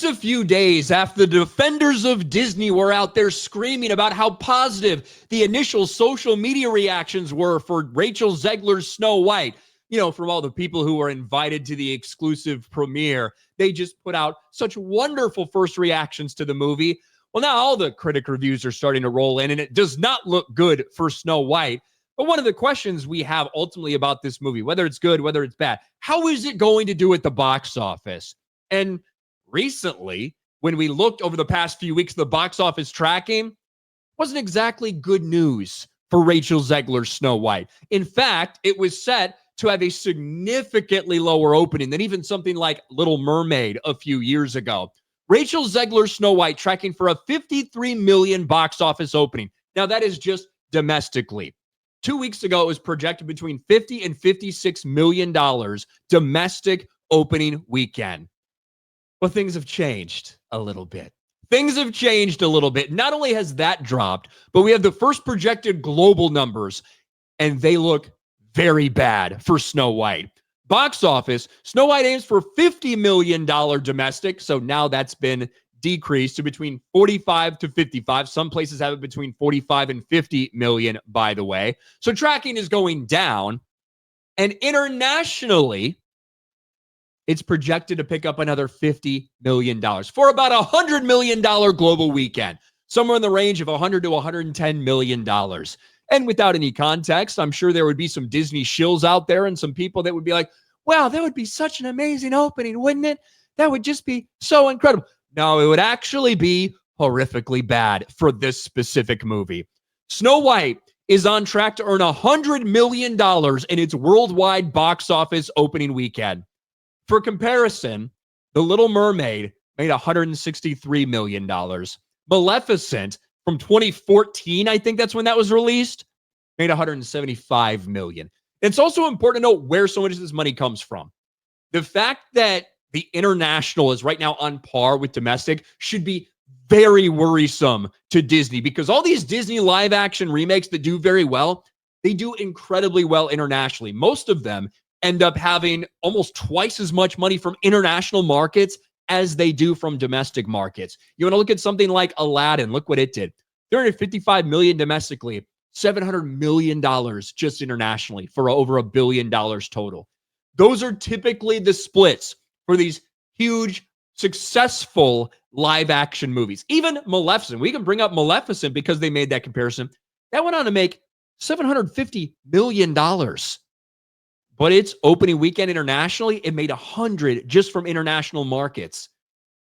Just a few days after the defenders of Disney were out there screaming about how positive the initial social media reactions were for Rachel Zegler's Snow White, from all the people who were invited to the exclusive premiere, they just put out such wonderful first reactions to the movie. Well, now all the critic reviews are starting to roll in, and it does not look good for Snow White. But one of the questions we have ultimately about this movie, whether it's good, whether it's bad, how is it going to do at the box office? And recently, when we looked over the past few weeks, the box office tracking wasn't exactly good news for Rachel Zegler's Snow White. In fact, it was set to have a significantly lower opening than even something like Little Mermaid a few years ago. Rachel Zegler's Snow White tracking for a $53 million box office opening. Now, that is just domestically. 2 weeks ago, it was projected between $50 and $56 million domestic opening weekend. Well, things have changed a little bit. Not only has that dropped, but we have the first projected global numbers, and they look very bad for Snow White. Box office, Snow White aims for $50 million domestic, so now that's been decreased to between 45 to 55. Some places have it between 45 and 50 million, by the way. So tracking is going down. And internationally, it's projected to pick up another $50 million for about a $100 million global weekend, somewhere in the range of $100 to $110 million. And without any context, I'm sure there would be some Disney shills out there and some people that would be like, wow, that would be such an amazing opening, wouldn't it? That would just be so incredible. No, it would actually be horrifically bad for this specific movie. Snow White is on track to earn $100 million in its worldwide box office opening weekend. For comparison, The Little Mermaid made $163 million. Maleficent from 2014, I think that's when that was released, made $175 million. It's also important to note where so much of this money comes from. The fact that the international is right now on par with domestic should be very worrisome to Disney, because all these Disney live action remakes that do very well, they do incredibly well internationally. Most of them end up having almost twice as much money from international markets as they do from domestic markets. You want to look at something like Aladdin, look what it did. $355 million domestically, $700 million just internationally for over $1 billion total. Those are typically the splits for these huge, successful live action movies. Even Maleficent, we can bring up Maleficent because they made that comparison. That went on to make $750 million. But its opening weekend internationally, it made 100 just from international markets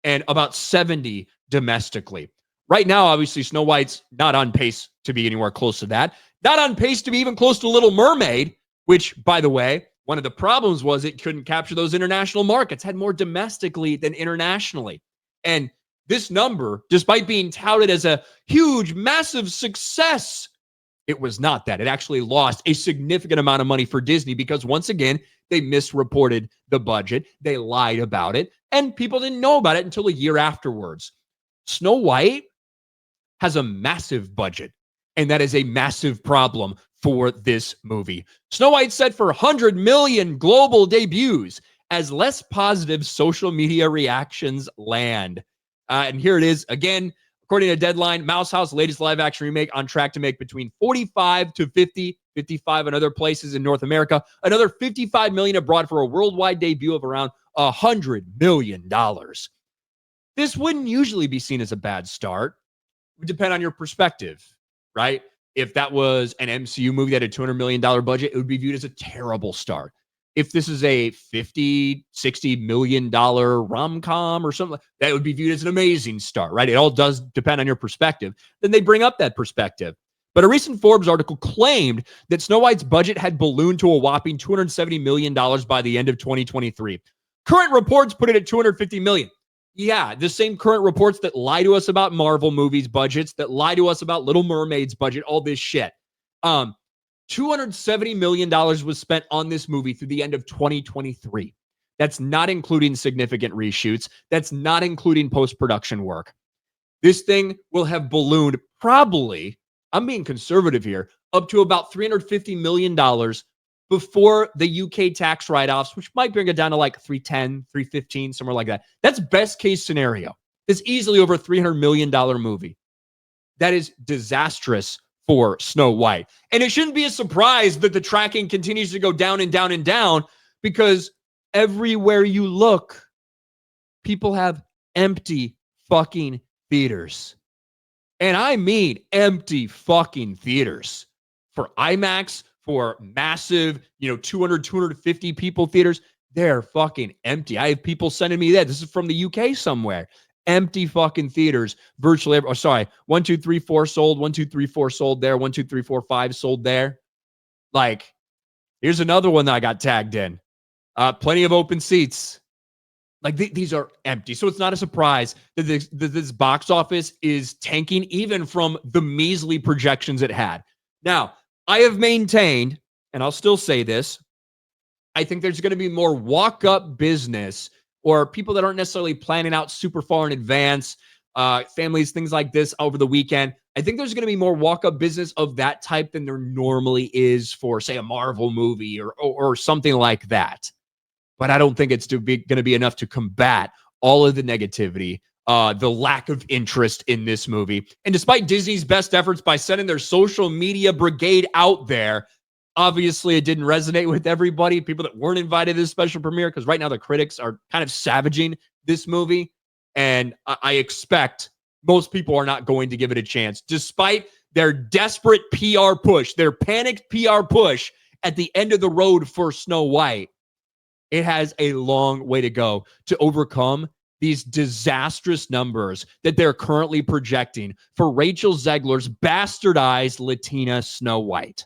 and about 70 domestically. Right now, obviously, Snow White's not on pace to be anywhere close to that. Not on pace to be even close to Little Mermaid, which, by the way, one of the problems was it couldn't capture those international markets, had more domestically than internationally. And this number, despite being touted as a huge, massive success, it was not that. It actually lost a significant amount of money for Disney because, once again, they misreported the budget. They lied about it, and people didn't know about it until a year afterwards. Snow White has a massive budget, and that is a massive problem for this movie. Snow White set for 100 million global debuts as less positive social media reactions land. And here it is again. According to Deadline, Mouse House, latest live action remake, on track to make between 45 to 50, 55 in other places in North America, another 55 million abroad for a worldwide debut of around $100 million. This wouldn't usually be seen as a bad start. It would depend on your perspective, right? If that was an MCU movie that had a $200 million budget, it would be viewed as a terrible start. If this is a $50, $60 million rom-com or something, that would be viewed as an amazing start, right? It all does depend on your perspective. Then they bring up that perspective. But a recent Forbes article claimed that Snow White's budget had ballooned to a whopping $270 million by the end of 2023. Current reports put it at $250 million. Yeah, the same current reports that lie to us about Marvel movies' budgets, that lie to us about Little Mermaid's budget, all this shit. $270 million was spent on this movie through the end of 2023. That's not including significant reshoots. That's not including post-production work. This thing will have ballooned probably, I'm being conservative here, up to about $350 million before the UK tax write-offs, which might bring it down to like 310, 315, somewhere like that. That's best case scenario. It's easily over a $300 million movie. That is disastrous for Snow White. And it shouldn't be a surprise that the tracking continues to go down and down and down, because everywhere you look, people have empty fucking theaters. And I mean empty fucking theaters. For IMAX, for massive, 200, 250 people theaters, they're fucking empty. I have people sending me that. This is from the UK somewhere. Empty fucking theaters. Virtually every, 1, 2, 3, 4 sold. 1, 2, 3, 4 sold there. 1, 2, 3, 4, 5 sold there. Like, here's another one that I got tagged in. Plenty of open seats. Like, these are empty. So it's not a surprise that this box office is tanking, even from the measly projections it had. Now, I have maintained, and I'll still say this, I think there's going to be more walk-up business, or people that aren't necessarily planning out super far in advance, families, things like this over the weekend. I think there's going to be more walk-up business of that type than there normally is for, say, a Marvel movie or something like that. But I don't think it's going to be enough to combat all of the negativity, the lack of interest in this movie. And despite Disney's best efforts by sending their social media brigade out there, obviously it didn't resonate with everybody, people that weren't invited to this special premiere, because right now the critics are kind of savaging this movie. And I expect most people are not going to give it a chance, despite their desperate PR push, their panicked PR push at the end of the road for Snow White. It has a long way to go to overcome these disastrous numbers that they're currently projecting for Rachel Zegler's bastardized Latina Snow White.